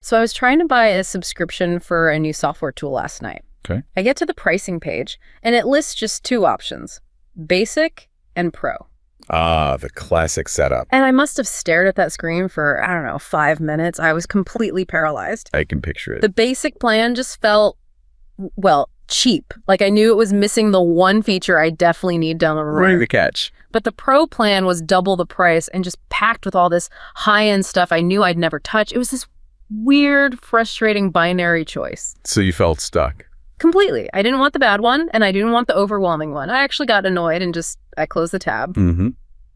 So I was trying to buy a subscription for a new software tool last night. Okay. I get to the pricing page, and it lists just two options, basic and pro. Ah, the classic setup. And I must have stared at that screen for, I don't know, 5 minutes. I was completely paralyzed. I can picture it. The basic plan just felt, well, cheap. Like I knew it was missing the one feature I definitely need down the road. Right, the catch. But the pro plan was double the price and just packed with all this high-end stuff I knew I'd never touch. It was this weird, frustrating binary choice. So you felt stuck. Completely. I didn't want the bad one, and I didn't want the overwhelming one. I actually got annoyed and I closed the tab. Mm-hmm.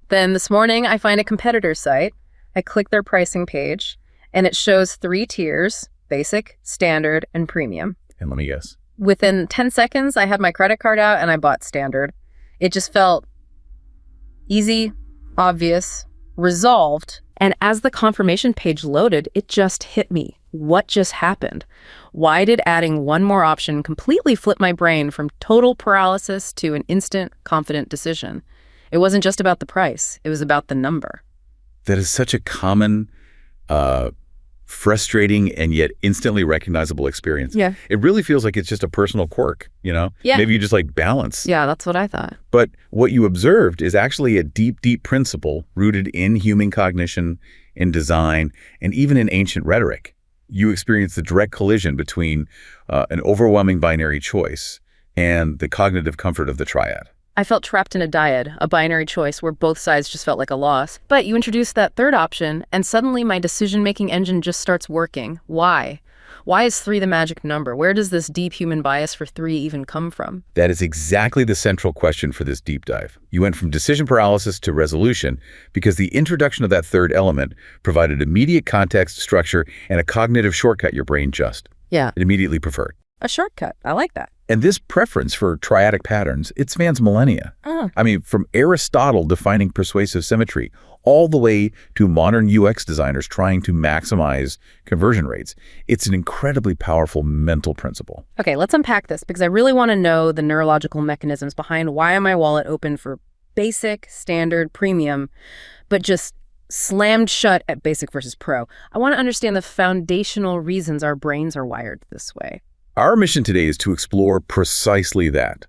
Then this morning, I find a competitor site. I click their pricing page, and it shows 3 tiers, basic, standard, and premium. And let me guess. Within 10 seconds, I had my credit card out, and I bought standard. It just felt easy, obvious, resolved. And as the confirmation page loaded, it just hit me. What just happened? Why did adding one more option completely flip my brain from total paralysis to an instant, confident decision? It wasn't just about the price. It was about the number. That is such a common, frustrating, and yet instantly recognizable experience. Yeah. It really feels like it's just a personal quirk, you know? Yeah. Maybe you just like balance. Yeah, that's what I thought. But what you observed is actually a deep, deep principle rooted in human cognition, in design, and even in ancient rhetoric. You experienced the direct collision between an overwhelming binary choice and the cognitive comfort of the triad. I felt trapped in a dyad, a binary choice where both sides just felt like a loss. But you introduced that third option, and suddenly my decision-making engine just starts working. Why? Why is 3 the magic number? Where does this deep human bias for 3 even come from? That is exactly the central question for this deep dive. You went from decision paralysis to resolution because the introduction of that third element provided immediate context, structure, and a cognitive shortcut your brain just Yeah. it immediately preferred. A shortcut. I like that. And this preference for triadic patterns, it spans millennia. Oh. I mean, from Aristotle defining persuasive symmetry all the way to modern UX designers trying to maximize conversion rates. It's an incredibly powerful mental principle. Okay, let's unpack this because I really want to know the neurological mechanisms behind why my wallet open for basic, standard, premium, but just slammed shut at basic versus pro. I want to understand the foundational reasons our brains are wired this way. Our mission today is to explore precisely that.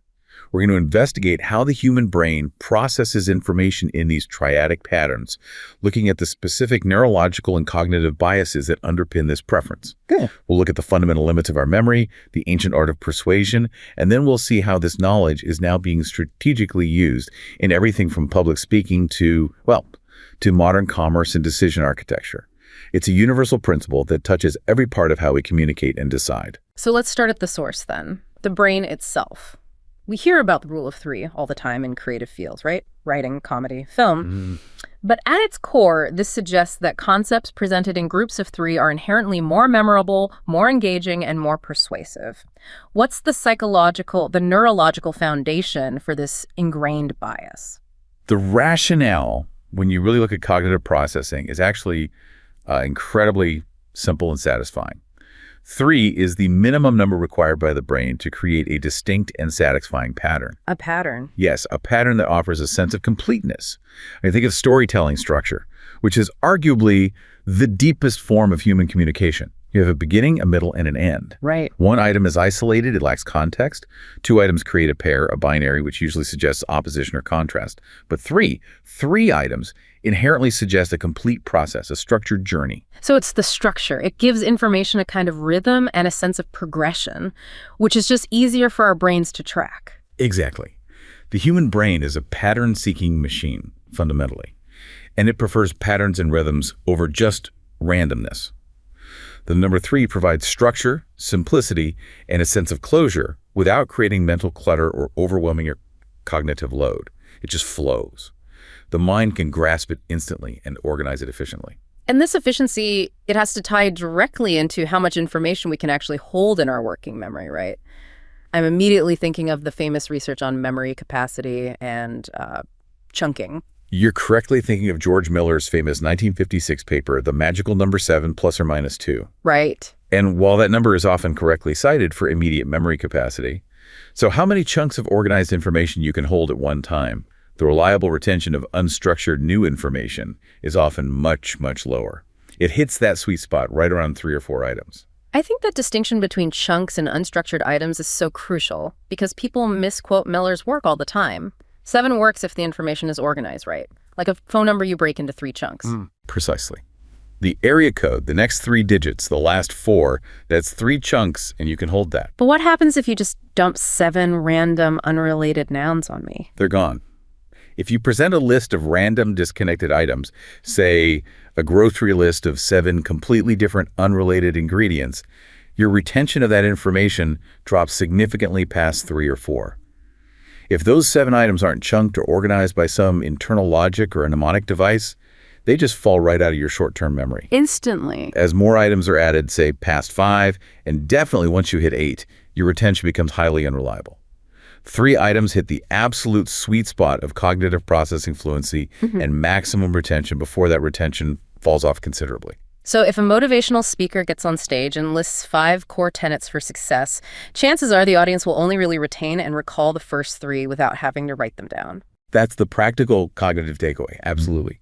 We're going to investigate how the human brain processes information in these triadic patterns, looking at the specific neurological and cognitive biases that underpin this preference. Good. We'll look at the fundamental limits of our memory, the ancient art of persuasion, and then we'll see how this knowledge is now being strategically used in everything from public speaking to modern commerce and decision architecture. It's a universal principle that touches every part of how we communicate and decide. So let's start at the source then, the brain itself. We hear about the rule of 3 all the time in creative fields, right? Writing, comedy, film. But at its core, this suggests that concepts presented in groups of 3 are inherently more memorable, more engaging, and more persuasive. What's the neurological foundation for this ingrained bias? The rationale, when you really look at cognitive processing, is actually incredibly simple and satisfying. 3 is the minimum number required by the brain to create a distinct and satisfying pattern. A pattern. Yes, a pattern that offers a sense of completeness. I think of storytelling structure, which is arguably the deepest form of human communication. You have a beginning, a middle, and an end. Right. One item is isolated, it lacks context. 2 items create a pair, a binary, which usually suggests opposition or contrast. But 3 items inherently suggest a complete process, a structured journey. So it's the structure. It gives information a kind of rhythm and a sense of progression, which is just easier for our brains to track. Exactly. The human brain is a pattern-seeking machine, fundamentally, and it prefers patterns and rhythms over just randomness. The number 3 provides structure, simplicity, and a sense of closure without creating mental clutter or overwhelming your cognitive load. It just flows. The mind can grasp it instantly and organize it efficiently. And this efficiency, it has to tie directly into how much information we can actually hold in our working memory, right? I'm immediately thinking of the famous research on memory capacity and chunking. You're correctly thinking of George Miller's famous 1956 paper, The Magical Number 7 ± 2. Right. And while that number is often correctly cited for immediate memory capacity, so how many chunks of organized information you can hold at one time? The reliable retention of unstructured new information is often much, much lower. It hits that sweet spot right around 3 or 4 items. I think that distinction between chunks and unstructured items is so crucial because people misquote Miller's work all the time. 7 works if the information is organized right, like a phone number you break into 3 chunks. Precisely. The area code, the next 3 digits, the last 4, that's 3 chunks, and you can hold that. But what happens if you just dump 7 random, unrelated nouns on me? They're gone. If you present a list of random disconnected items, say a grocery list of 7 completely different unrelated ingredients, your retention of that information drops significantly past 3 or 4. If those 7 items aren't chunked or organized by some internal logic or a mnemonic device, they just fall right out of your short-term memory. Instantly. As more items are added, say past 5, and definitely once you hit 8, your retention becomes highly unreliable. 3 items hit the absolute sweet spot of cognitive processing fluency and maximum retention before that retention falls off considerably. So if a motivational speaker gets on stage and lists 5 core tenets for success, chances are the audience will only really retain and recall the first 3 without having to write them down. That's the practical cognitive takeaway, absolutely.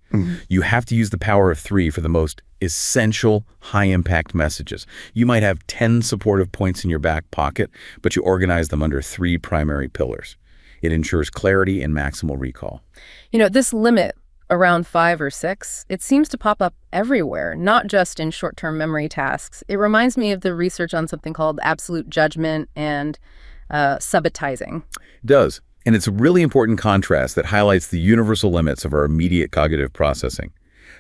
You have to use the power of 3 for the most essential, high-impact messages. You might have 10 supportive points in your back pocket, but you organize them under 3 primary pillars. It ensures clarity and maximal recall. You know, this limit around 5 or 6, it seems to pop up everywhere, not just in short-term memory tasks. It reminds me of the research on something called absolute judgment and subitizing. It does. And it's a really important contrast that highlights the universal limits of our immediate cognitive processing.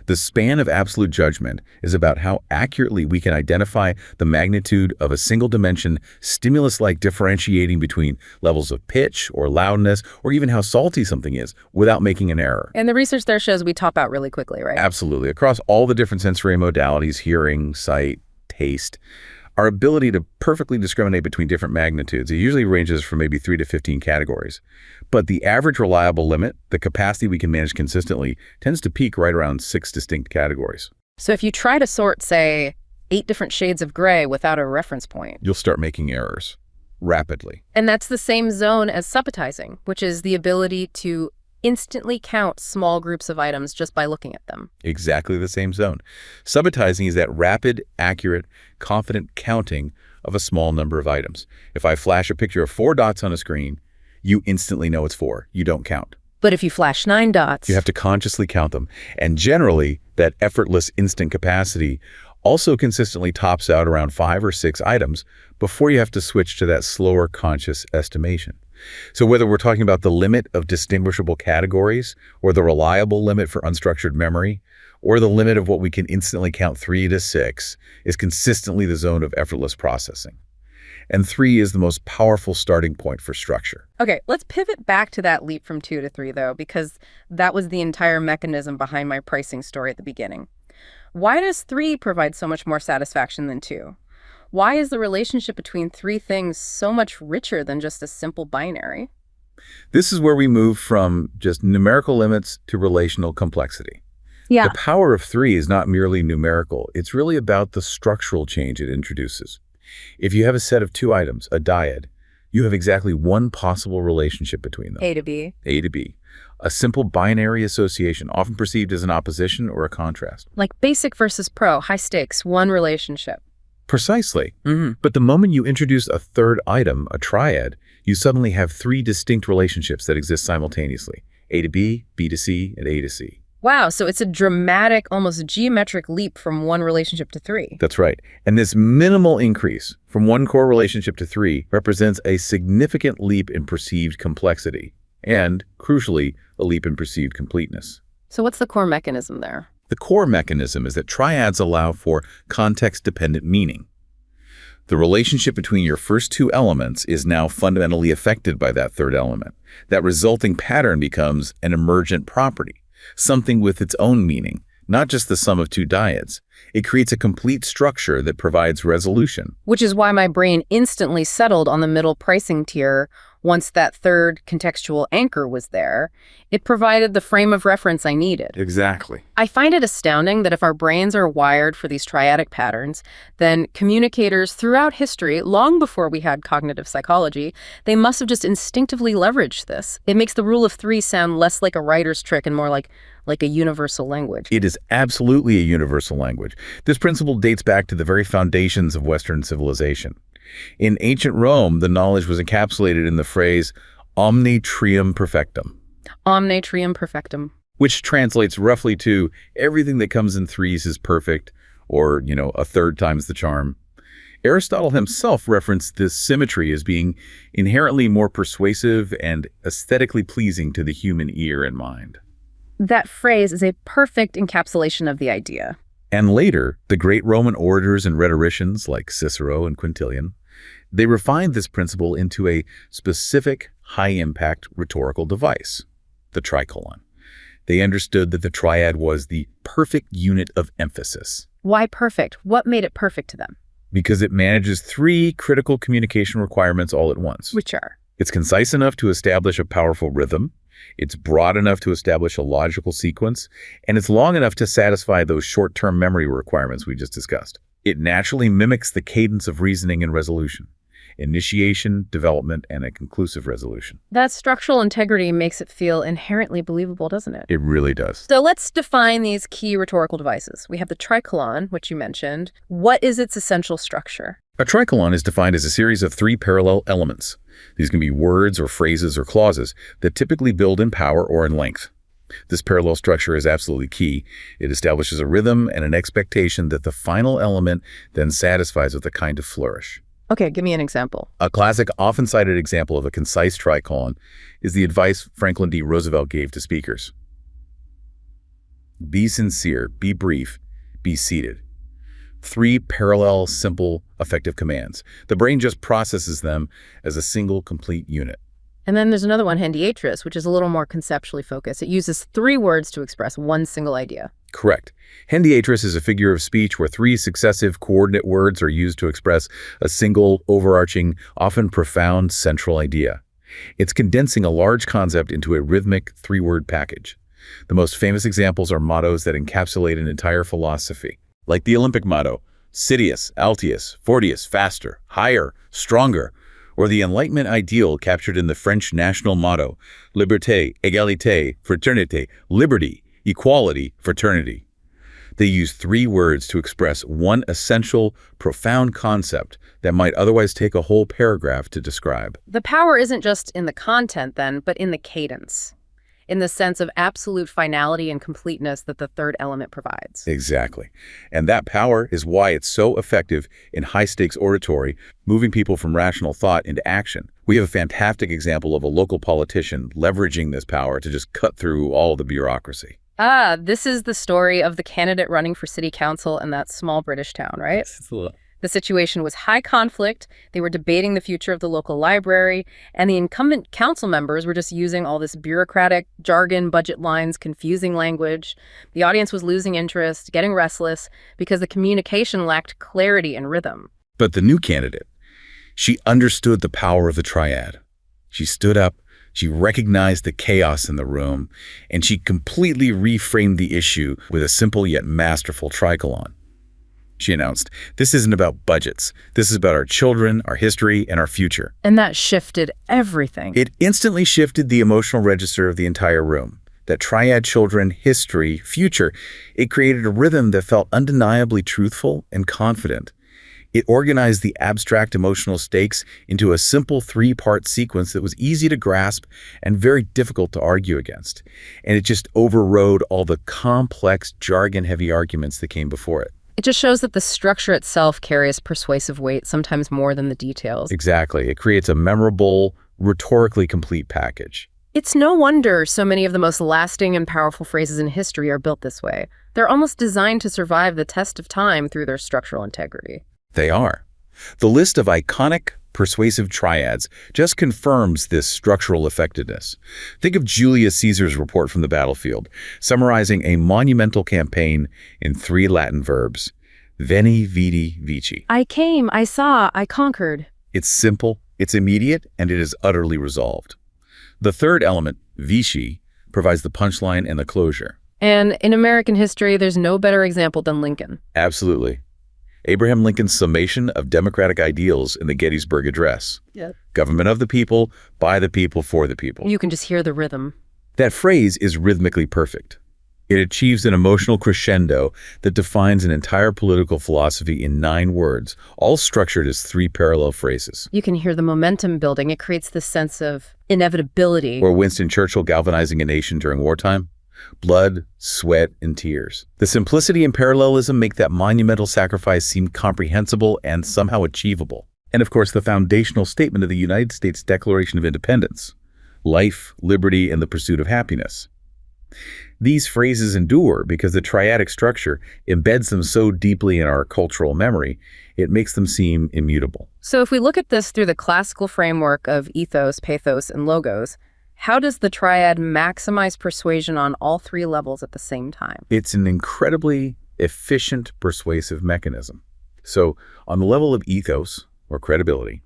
The span of absolute judgment is about how accurately we can identify the magnitude of a single dimension stimulus, like differentiating between levels of pitch or loudness or even how salty something is without making an error. And the research there shows we top out really quickly, right? Absolutely. Across all the different sensory modalities, hearing, sight, taste, our ability to perfectly discriminate between different magnitudes, it usually ranges from maybe 3 to 15 categories. But the average reliable limit, the capacity we can manage consistently, tends to peak right around 6 distinct categories. So if you try to sort, say, 8 different shades of gray without a reference point, You'll start making errors rapidly. and that's the same zone as subitizing, which is the ability to instantly count small groups of items just by looking at them. Exactly the same zone. Subitizing is that rapid, accurate, confident counting of a small number of items. If I flash a picture of 4 dots on a screen, you instantly know it's 4. You don't count. But if you flash 9 dots, You have to consciously count them. And generally, that effortless instant capacity also consistently tops out around 5 or 6 items before you have to switch to that slower conscious estimation. So whether we're talking about the limit of distinguishable categories or the reliable limit for unstructured memory or the limit of what we can instantly count 3 to 6 is consistently the zone of effortless processing. And 3 is the most powerful starting point for structure. Okay, let's pivot back to that leap from 2 to 3, though, because that was the entire mechanism behind my pricing story at the beginning. Why does 3 provide so much more satisfaction than 2? Why is the relationship between 3 things so much richer than just a simple binary? This is where we move from just numerical limits to relational complexity. Yeah. The power of 3 is not merely numerical. It's really about the structural change it introduces. If you have a set of 2 items, a dyad, you have exactly one possible relationship between them. A to B. A to B. A simple binary association, often perceived as an opposition or a contrast. Like basic versus pro, high stakes, one relationship. Precisely. But the moment you introduce a third item, a triad, you suddenly have 3 distinct relationships that exist simultaneously. A to B, B to C, and A to C. Wow, so it's a dramatic, almost geometric leap from one relationship to 3. That's right. And this minimal increase from 1 core relationship to 3 represents a significant leap in perceived complexity and, crucially, a leap in perceived completeness. So what's the core mechanism there? The core mechanism is that triads allow for context-dependent meaning. The relationship between your first 2 elements is now fundamentally affected by that third element. That resulting pattern becomes an emergent property, something with its own meaning, not just the sum of 2 dyads. It creates a complete structure that provides resolution. Which is why my brain instantly settled on the middle pricing tier, Once that third contextual anchor was there, it provided the frame of reference I needed. Exactly. I find it astounding that if our brains are wired for these triadic patterns, then communicators throughout history, long before we had cognitive psychology, they must have just instinctively leveraged this. It makes the rule of three sound less like a writer's trick and more like a universal language. It is absolutely a universal language. This principle dates back to the very foundations of Western civilization. In ancient Rome, the knowledge was encapsulated in the phrase omne trium perfectum. Omne trium perfectum. Which translates roughly to everything that comes in threes is perfect, or, a third times the charm. Aristotle himself referenced this symmetry as being inherently more persuasive and aesthetically pleasing to the human ear and mind. That phrase is a perfect encapsulation of the idea. And later, the great Roman orators and rhetoricians like Cicero and Quintilian, they refined this principle into a specific, high-impact rhetorical device, the tricolon. They understood that the triad was the perfect unit of emphasis. Why perfect? What made it perfect to them? Because it manages three critical communication requirements all at once. Which are? It's concise enough to establish a powerful rhythm, it's broad enough to establish a logical sequence, and it's long enough to satisfy those short-term memory requirements we just discussed. It naturally mimics the cadence of reasoning and resolution. Initiation, development, and a conclusive resolution. That structural integrity makes it feel inherently believable, doesn't it? It really does. So let's define these key rhetorical devices. We have the tricolon, which you mentioned. What is its essential structure? A tricolon is defined as a series of three parallel elements. These can be words or phrases or clauses that typically build in power or in length. This parallel structure is absolutely key. It establishes a rhythm and an expectation that the final element then satisfies with a kind of flourish. Okay, give me an example. A classic, often cited example of a concise tricolon is the advice Franklin D. Roosevelt gave to speakers. Be sincere, be brief, be seated. Three parallel, simple, effective commands. The brain just processes them as a single, complete unit. And then there's another one, hendiatris, which is a little more conceptually focused. It uses three words to express one single idea. Correct. Hendiatris is a figure of speech where three successive coordinate words are used to express a single, overarching, often profound central idea. It's condensing a large concept into a rhythmic three-word package. The most famous examples are mottos that encapsulate an entire philosophy, like the Olympic motto, Citius, Altius, Fortius, faster, higher, stronger, or the Enlightenment ideal captured in the French national motto, Liberté, Égalité, Fraternité, liberty, equality, fraternity. They use three words to express one essential, profound concept that might otherwise take a whole paragraph to describe. The power isn't just in the content then, but in the cadence, in the sense of absolute finality and completeness that the third element provides. Exactly. And that power is why it's so effective in high-stakes oratory, moving people from rational thought into action. We have a fantastic example of a local politician leveraging this power to just cut through all the bureaucracy. This is the story of the candidate running for city council in that small British town, right? The situation was high conflict. They were debating the future of the local library, and the incumbent council members were just using all this bureaucratic jargon, budget lines, confusing language. The audience was losing interest, getting restless, because the communication lacked clarity and rhythm. But the new candidate, she understood the power of the triad. She stood up, she recognized the chaos in the room, and she completely reframed the issue with a simple yet masterful tricolon. She announced, "This isn't about budgets. This is about our children, our history, and our future." And that shifted everything. It instantly shifted the emotional register of the entire room. That triad, children, history, future, it created a rhythm that felt undeniably truthful and confident. It organized the abstract emotional stakes into a simple three-part sequence that was easy to grasp and very difficult to argue against. And it just overrode all the complex, jargon-heavy arguments that came before it. It just shows that the structure itself carries persuasive weight, sometimes more than the details. Exactly. It creates a memorable, rhetorically complete package. It's no wonder so many of the most lasting and powerful phrases in history are built this way. They're almost designed to survive the test of time through their structural integrity. They are. The list of iconic, persuasive triads just confirms this structural effectiveness. Think of Julius Caesar's report from the battlefield, summarizing a monumental campaign in three Latin verbs, veni, vidi, vici. I came, I saw, I conquered. It's simple, It's immediate, and it is utterly resolved. The third element, Vichy, provides the punchline and the closure. And in American history, there's no better example than Lincoln. Absolutely. Abraham Lincoln's summation of democratic ideals in the Gettysburg Address. Yep. Government of the people, by the people, for the people. You can just hear the rhythm. That phrase is rhythmically perfect. It achieves an emotional crescendo that defines an entire political philosophy in 9 words, all structured as 3 parallel phrases. You can hear the momentum building. It creates this sense of inevitability. Or Winston Churchill galvanizing a nation during wartime. Blood, sweat, and tears. The simplicity and parallelism make that monumental sacrifice seem comprehensible and somehow achievable. And of course, the foundational statement of the United States Declaration of Independence: life, liberty, and the pursuit of happiness. These phrases endure because the triadic structure embeds them so deeply in our cultural memory, it makes them seem immutable. So if we look at this through the classical framework of ethos, pathos, and logos, how does the triad maximize persuasion on all 3 levels at the same time? It's an incredibly efficient persuasive mechanism. So on the level of ethos, or credibility,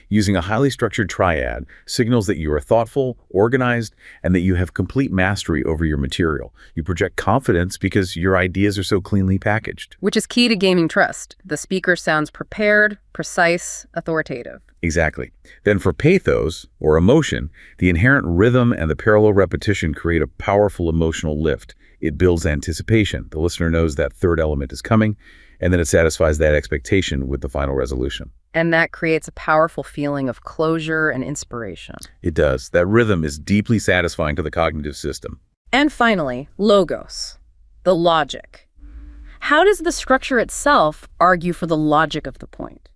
using a highly structured triad signals that you are thoughtful, organized, and that you have complete mastery over your material. You project confidence because your ideas are so cleanly packaged. Which is key to gaining trust. The speaker sounds prepared, precise, authoritative. Exactly. Then for pathos, or emotion, the inherent rhythm and the parallel repetition create a powerful emotional lift. It builds anticipation. The listener knows that third element is coming, and then it satisfies that expectation with the final resolution. And that creates a powerful feeling of closure and inspiration. It does. That rhythm is deeply satisfying to the cognitive system. And finally, logos, the logic. How does the structure itself argue for the logic of the point?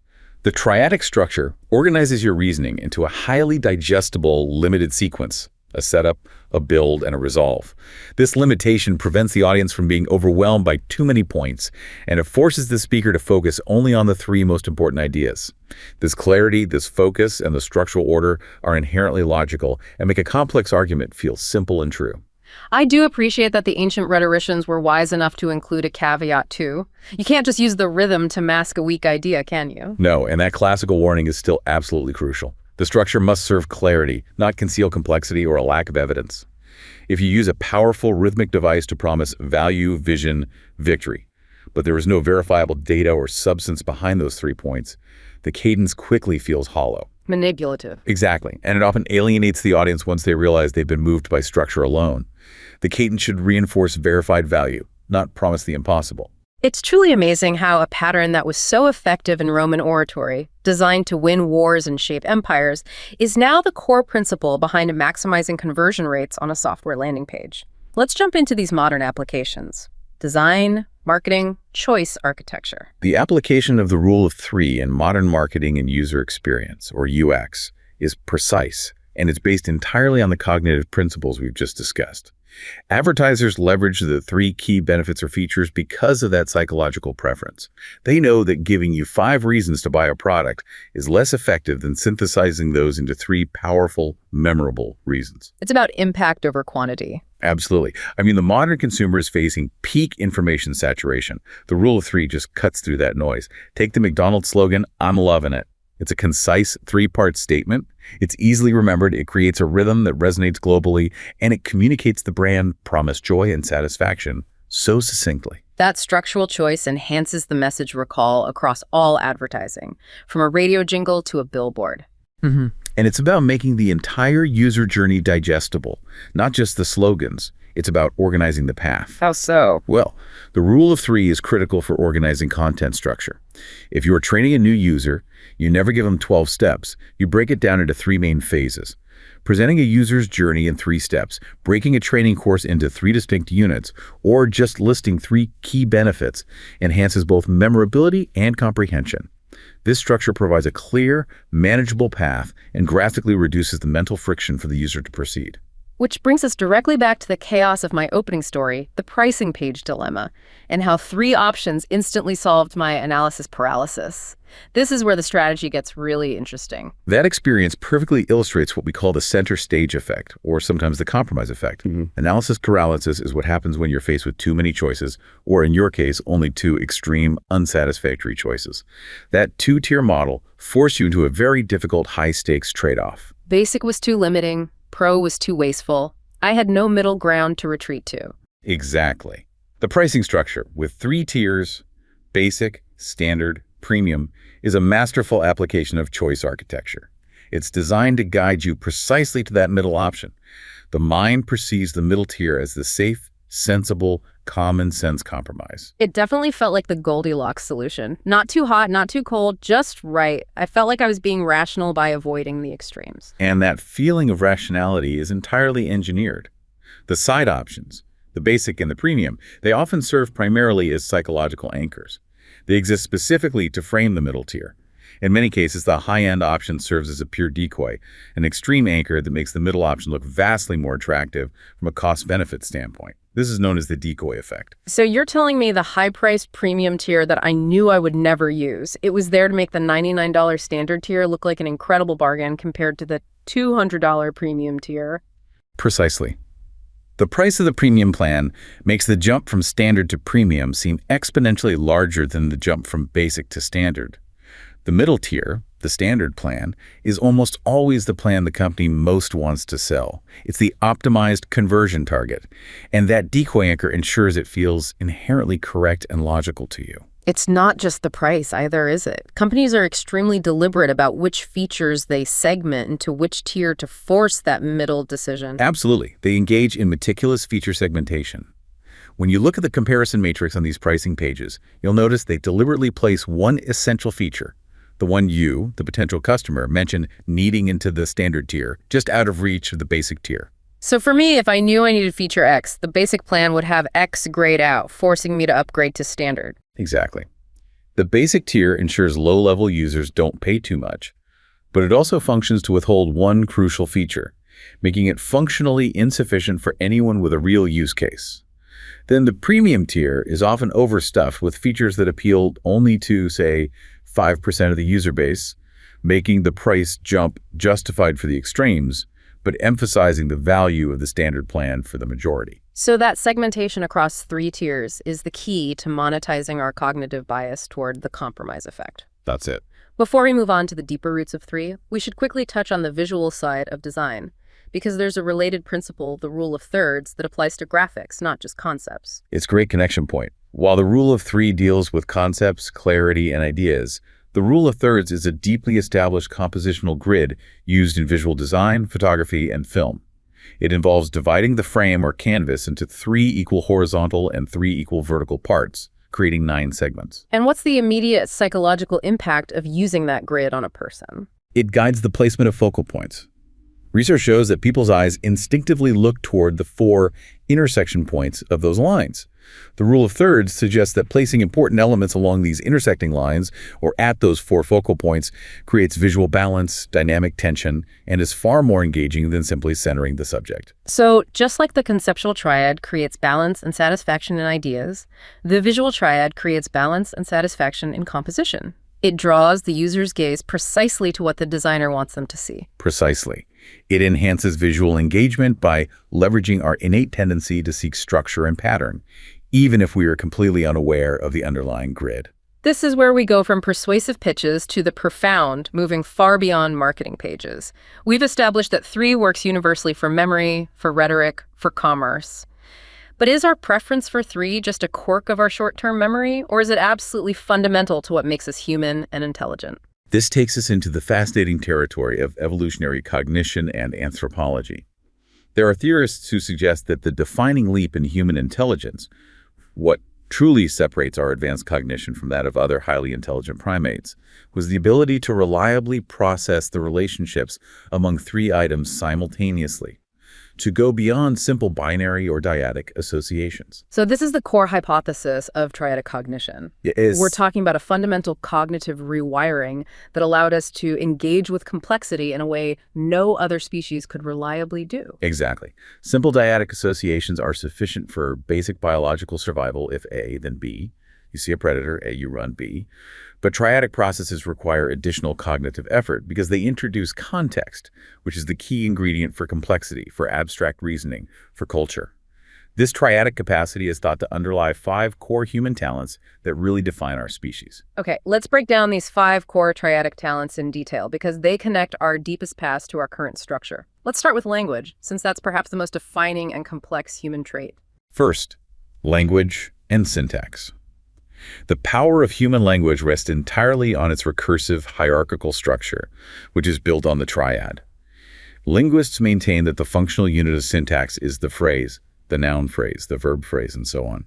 The triadic structure organizes your reasoning into a highly digestible, limited sequence: a setup, a build, and a resolve. This limitation prevents the audience from being overwhelmed by too many points, and it forces the speaker to focus only on the 3 most important ideas. This clarity, this focus, and the structural order are inherently logical and make a complex argument feel simple and true. I do appreciate that the ancient rhetoricians were wise enough to include a caveat too. You can't just use the rhythm to mask a weak idea, can you? No, and that classical warning is still absolutely crucial. The structure must serve clarity, not conceal complexity or a lack of evidence. If you use a powerful rhythmic device to promise value, vision, victory, but there is no verifiable data or substance behind those 3 points, the cadence quickly feels hollow. Manipulative. Exactly, and it often alienates the audience once they realize they've been moved by structure alone. The cadence should reinforce verified value, not promise the impossible. It's truly amazing how a pattern that was so effective in Roman oratory, designed to win wars and shape empires, is now the core principle behind maximizing conversion rates on a software landing page. Let's jump into these modern applications: design, marketing, choice architecture. The application of the rule of 3 in modern marketing and user experience, or UX, is precise, and it's based entirely on the cognitive principles we've just discussed. Advertisers leverage the 3 key benefits or features because of that psychological preference. They know that giving you 5 reasons to buy a product is less effective than synthesizing those into 3 powerful, memorable reasons. It's about impact over quantity. Absolutely. I mean, the modern consumer is facing peak information saturation. The rule of 3 just cuts through that noise. Take the McDonald's slogan, "I'm loving it." It's a concise 3-part statement. It's easily remembered. It creates a rhythm that resonates globally, and it communicates the brand promise, joy, and satisfaction so succinctly. That structural choice enhances the message recall across all advertising, from a radio jingle to a billboard. And it's about making the entire user journey digestible, not just the slogans. It's about organizing the path. How so? Well, the rule of 3 is critical for organizing content structure. If you are training a new user, you never give them 12 steps. You break it down into 3 main phases. Presenting a user's journey in 3 steps, breaking a training course into 3 distinct units, or just listing 3 key benefits enhances both memorability and comprehension. This structure provides a clear, manageable path and graphically reduces the mental friction for the user to proceed. Which brings us directly back to the chaos of my opening story, the pricing page dilemma, and how 3 options instantly solved my analysis paralysis. This is where the strategy gets really interesting. That experience perfectly illustrates what we call the center stage effect, or sometimes the compromise effect. Analysis paralysis is what happens when you're faced with too many choices, or in your case, only 2 extreme, unsatisfactory choices. That 2-tier model forced you into a very difficult high-stakes trade-off. Basic was too limiting. Pro was too wasteful. I had no middle ground to retreat to. Exactly. The pricing structure, with 3 tiers, basic, standard, premium, is a masterful application of choice architecture. It's designed to guide you precisely to that middle option. The mind perceives the middle tier as the safe, sensible, common sense compromise. It definitely felt like the Goldilocks solution. Not too hot, not too cold, just right. I felt like I was being rational by avoiding the extremes. And that feeling of rationality is entirely engineered. The side options, the basic and the premium, they often serve primarily as psychological anchors. They exist specifically to frame the middle tier. In many cases, the high-end option serves as a pure decoy, an extreme anchor that makes the middle option look vastly more attractive from a cost-benefit standpoint. This is known as the decoy effect. So you're telling me the high-priced premium tier that I knew I would never use, it was there to make the $99 standard tier look like an incredible bargain compared to the $200 premium tier? Precisely. The price of the premium plan makes the jump from standard to premium seem exponentially larger than the jump from basic to standard. The middle tier, the standard plan, is almost always the plan the company most wants to sell. It's the optimized conversion target, and that decoy anchor ensures it feels inherently correct and logical to you. It's not just the price either, is it? Companies are extremely deliberate about which features they segment into which tier to force that middle decision. Absolutely. They engage in meticulous feature segmentation. When you look at the comparison matrix on these pricing pages, you'll notice they deliberately place one essential feature, the one you, the potential customer, mentioned needing into the standard tier, just out of reach of the basic tier. So for me, if I knew I needed feature X, the basic plan would have X grayed out, forcing me to upgrade to standard. Exactly. The basic tier ensures low-level users don't pay too much, but it also functions to withhold one crucial feature, making it functionally insufficient for anyone with a real use case. Then the premium tier is often overstuffed with features that appeal only to, say, 5% of the user base, making the price jump justified for the extremes, but emphasizing the value of the standard plan for the majority. So that segmentation across 3 tiers is the key to monetizing our cognitive bias toward the compromise effect. That's it. Before we move on to the deeper roots of 3, we should quickly touch on the visual side of design, because there's a related principle, the rule of thirds, that applies to graphics, not just concepts. It's a great connection point. While the rule of 3 deals with concepts, clarity, and ideas, the rule of thirds is a deeply established compositional grid used in visual design, photography, and film. It involves dividing the frame or canvas into 3 equal horizontal and 3 equal vertical parts, creating 9 segments. And what's the immediate psychological impact of using that grid on a person? It guides the placement of focal points. Research shows that people's eyes instinctively look toward the 4 intersection points of those lines. The rule of thirds suggests that placing important elements along these intersecting lines or at those 4 focal points creates visual balance, dynamic tension, and is far more engaging than simply centering the subject. So just like the conceptual triad creates balance and satisfaction in ideas, the visual triad creates balance and satisfaction in composition. It draws the user's gaze precisely to what the designer wants them to see. Precisely. It enhances visual engagement by leveraging our innate tendency to seek structure and pattern, even if we are completely unaware of the underlying grid. This is where we go from persuasive pitches to the profound, moving far beyond marketing pages. We've established that 3 works universally for memory, for rhetoric, for commerce. But is our preference for 3 just a quirk of our short-term memory, or is it absolutely fundamental to what makes us human and intelligent? This takes us into the fascinating territory of evolutionary cognition and anthropology. There are theorists who suggest that the defining leap in human intelligence, what truly separates our advanced cognition from that of other highly intelligent primates, was the ability to reliably process the relationships among 3 items simultaneously. to go beyond simple binary or dyadic associations. So this is the core hypothesis of triadic cognition. It is. We're talking about a fundamental cognitive rewiring that allowed us to engage with complexity in a way no other species could reliably do. Exactly. Simple dyadic associations are sufficient for basic biological survival if A, then B. You see a predator, A, you run, B. But triadic processes require additional cognitive effort because they introduce context, which is the key ingredient for complexity, for abstract reasoning, for culture. This triadic capacity is thought to underlie 5 core human talents that really define our species. Okay, let's break down these 5 core triadic talents in detail because they connect our deepest past to our current structure. Let's start with language, since that's perhaps the most defining and complex human trait. First, language and syntax. The power of human language rests entirely on its recursive hierarchical structure, which is built on the triad. Linguists maintain that the functional unit of syntax is the phrase, the noun phrase, the verb phrase, and so on.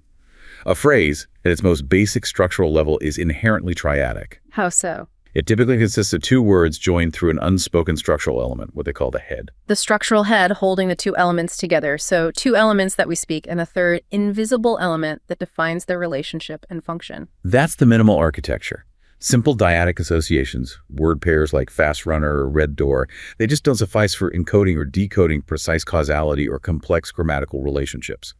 A phrase, at its most basic structural level, is inherently triadic. How so? It typically consists of 2 words joined through an unspoken structural element, what they call the head. The structural head holding the 2 elements together, so 2 elements that we speak and a third invisible element that defines their relationship and function. That's the minimal architecture. Simple dyadic associations, word pairs like fast runner or red door, they just don't suffice for encoding or decoding precise causality or complex grammatical relationships.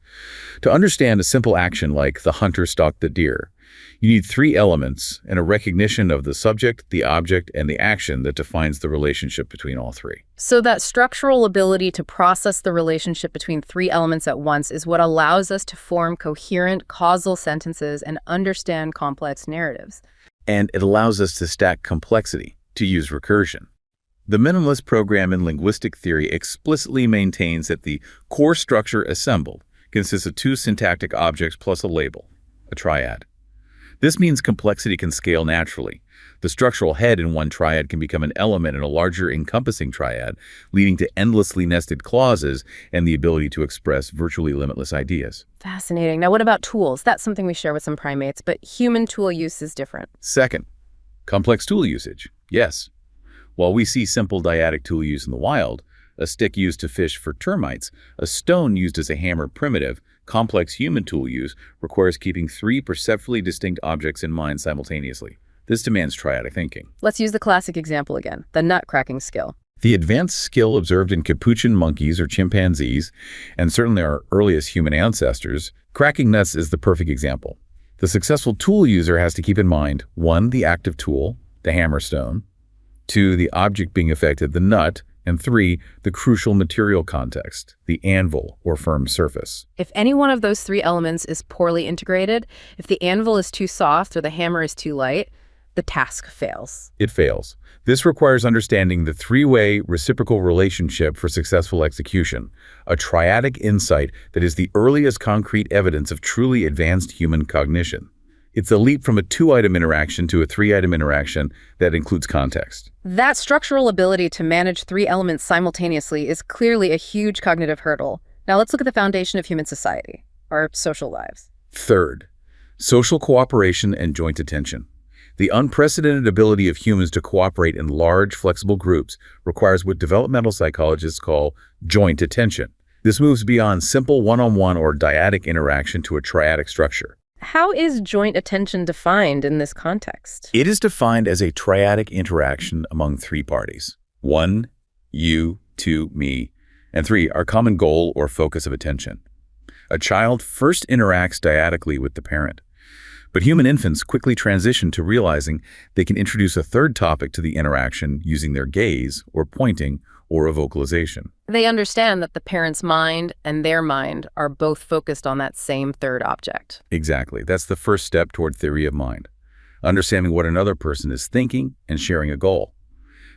To understand a simple action like the hunter stalked the deer, you need 3 elements and a recognition of the subject, the object, and the action that defines the relationship between all 3. So that structural ability to process the relationship between 3 elements at once is what allows us to form coherent causal sentences and understand complex narratives. And it allows us to stack complexity, to use recursion. The minimalist program in linguistic theory explicitly maintains that the core structure assembled consists of 2 syntactic objects plus a label, a triad. This means complexity can scale naturally. The structural head in one triad can become an element in a larger encompassing triad, leading to endlessly nested clauses and the ability to express virtually limitless ideas. Fascinating. Now, what about tools? That's something we share with some primates, but human tool use is different. Second, complex tool usage. Yes. While we see simple dyadic tool use in the wild, a stick used to fish for termites, a stone used as a hammer primitive, complex human tool use requires keeping 3 perceptually distinct objects in mind simultaneously. This demands triadic thinking. Let's use the classic example again, the nut cracking skill. The advanced skill observed in capuchin monkeys or chimpanzees, and certainly our earliest human ancestors, cracking nuts is the perfect example. The successful tool user has to keep in mind, 1, the active tool, the hammer stone, 2, the object being affected, the nut, and 3, the crucial material context, the anvil or firm surface. If any one of those 3 elements is poorly integrated, if the anvil is too soft or the hammer is too light, the task fails. It fails. This requires understanding the 3-way reciprocal relationship for successful execution, a triadic insight that is the earliest concrete evidence of truly advanced human cognition. It's a leap from a 2-item interaction to a 3-item interaction that includes context. That structural ability to manage 3 elements simultaneously is clearly a huge cognitive hurdle. Now let's look at the foundation of human society, our social lives. Third, social cooperation and joint attention. The unprecedented ability of humans to cooperate in large, flexible groups requires what developmental psychologists call joint attention. This moves beyond simple one-on-one or dyadic interaction to a triadic structure. How is joint attention defined in this context? It is defined as a triadic interaction among 3 parties. 1, you, 2, me, and 3, our common goal or focus of attention. A child first interacts dyadically with the parent. But human infants quickly transition to realizing they can introduce a 3rd topic to the interaction using their gaze or pointing or a vocalization. They understand that the parent's mind and their mind are both focused on that same 3rd object. Exactly. That's the first step toward theory of mind. Understanding what another person is thinking and sharing a goal.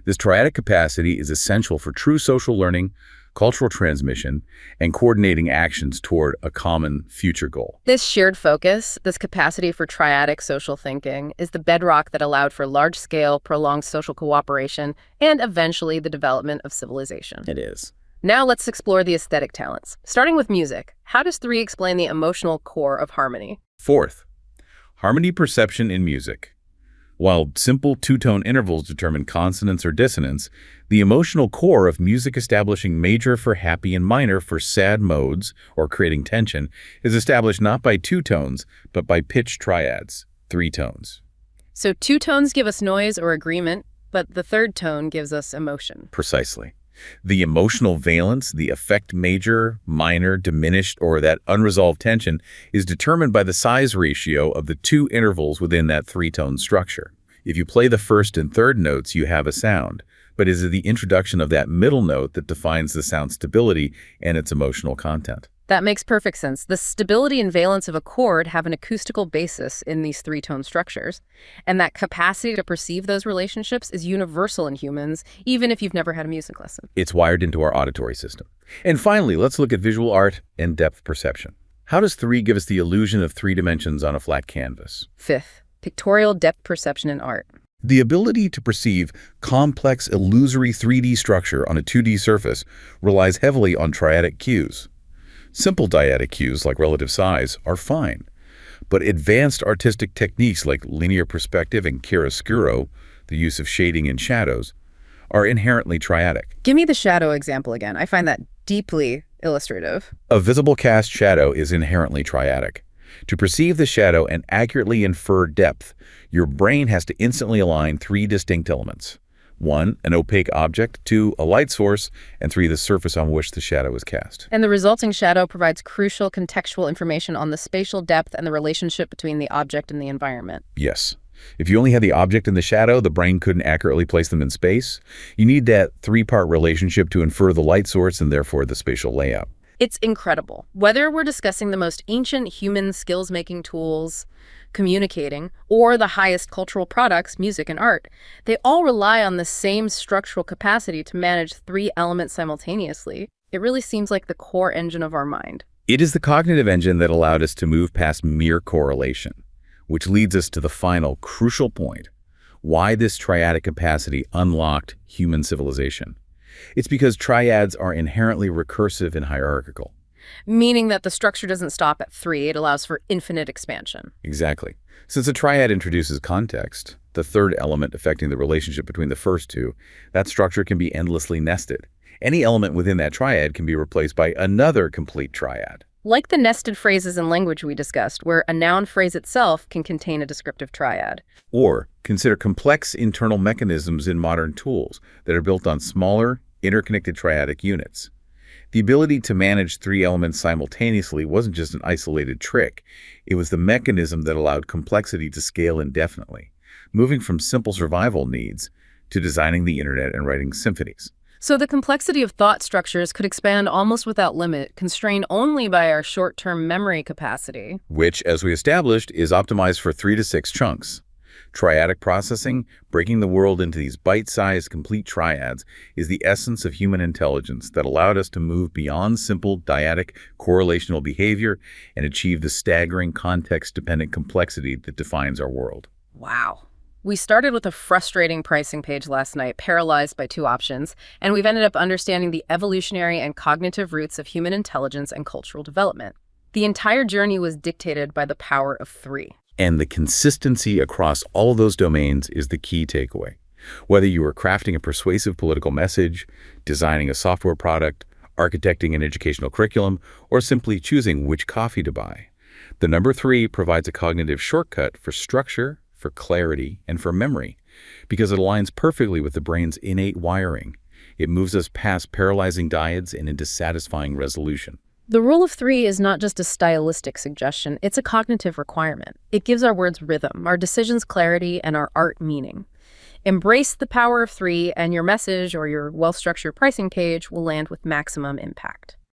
This triadic capacity is essential for true social learning, cultural transmission, and coordinating actions toward a common future goal. This shared focus, this capacity for triadic social thinking, is the bedrock that allowed for large-scale, prolonged social cooperation and eventually the development of civilization. It is. Now let's explore the aesthetic talents. Starting with music, how does 3 explain the emotional core of harmony? Fourth, harmony perception in music. While simple two-tone intervals determine consonance or dissonance, the emotional core of music establishing major for happy and minor for sad modes or creating tension is established not by two tones, but by pitch triads, three tones. So two tones give us noise or agreement, but the third tone gives us emotion. Precisely. The emotional valence, the affect major, minor, diminished, or that unresolved tension is determined by the size ratio of the two intervals within that three-tone structure. If you play the first and third notes, you have a sound, but it is the introduction of that middle note that defines the sound stability and its emotional content. That makes perfect sense. The stability and valence of a chord have an acoustical basis in these three-tone structures, and that capacity to perceive those relationships is universal in humans, even if you've never had a music lesson. It's wired into our auditory system. And finally, let's look at visual art and depth perception. How does 3 give us the illusion of 3 dimensions on a flat canvas? Fifth, pictorial depth perception in art. The ability to perceive complex, illusory 3D structure on a 2D surface relies heavily on triadic cues. Simple dyadic cues, like relative size, are fine, but advanced artistic techniques like linear perspective and chiaroscuro, the use of shading and shadows, are inherently triadic. Give me the shadow example again. I find that deeply illustrative. A visible cast shadow is inherently triadic. To perceive the shadow and accurately infer depth, your brain has to instantly align 3 distinct elements. 1, an opaque object, 2, a light source, and 3, the surface on which the shadow is cast. And the resulting shadow provides crucial contextual information on the spatial depth and the relationship between the object and the environment. Yes. If you only had the object and the shadow, the brain couldn't accurately place them in space. You need that 3-part relationship to infer the light source and therefore the spatial layout. It's incredible. Whether we're discussing the most ancient human skills-making tools, communicating, or the highest cultural products, music and art, they all rely on the same structural capacity to manage 3 elements simultaneously. It really seems like the core engine of our mind. It is the cognitive engine that allowed us to move past mere correlation, which leads us to the final crucial point, why this triadic capacity unlocked human civilization. It's because triads are inherently recursive and hierarchical. Meaning that the structure doesn't stop at 3, it allows for infinite expansion. Exactly. Since a triad introduces context, the third element affecting the relationship between the first two, that structure can be endlessly nested. Any element within that triad can be replaced by another complete triad. Like the nested phrases in language we discussed, where a noun phrase itself can contain a descriptive triad. Or consider complex internal mechanisms in modern tools that are built on smaller, interconnected triadic units. The ability to manage 3 elements simultaneously wasn't just an isolated trick. It was the mechanism that allowed complexity to scale indefinitely, moving from simple survival needs to designing the internet and writing symphonies. So the complexity of thought structures could expand almost without limit, constrained only by our short-term memory capacity. Which, as we established, is optimized for 3 to 6 chunks. Triadic processing, breaking the world into these bite-sized complete triads, is the essence of human intelligence that allowed us to move beyond simple dyadic correlational behavior and achieve the staggering context-dependent complexity that defines our world. Wow. We started with a frustrating pricing page last night, paralyzed by 2 options, and we've ended up understanding the evolutionary and cognitive roots of human intelligence and cultural development. The entire journey was dictated by the power of 3. And the consistency across all those domains is the key takeaway. Whether you are crafting a persuasive political message, designing a software product, architecting an educational curriculum, or simply choosing which coffee to buy, the number 3 provides a cognitive shortcut for structure, for clarity, and for memory, because it aligns perfectly with the brain's innate wiring. It moves us past paralyzing dyads and into satisfying resolution. The rule of 3 is not just a stylistic suggestion, it's a cognitive requirement. It gives our words rhythm, our decisions clarity, and our art meaning. Embrace the power of 3, and your message or your well-structured pricing page will land with maximum impact.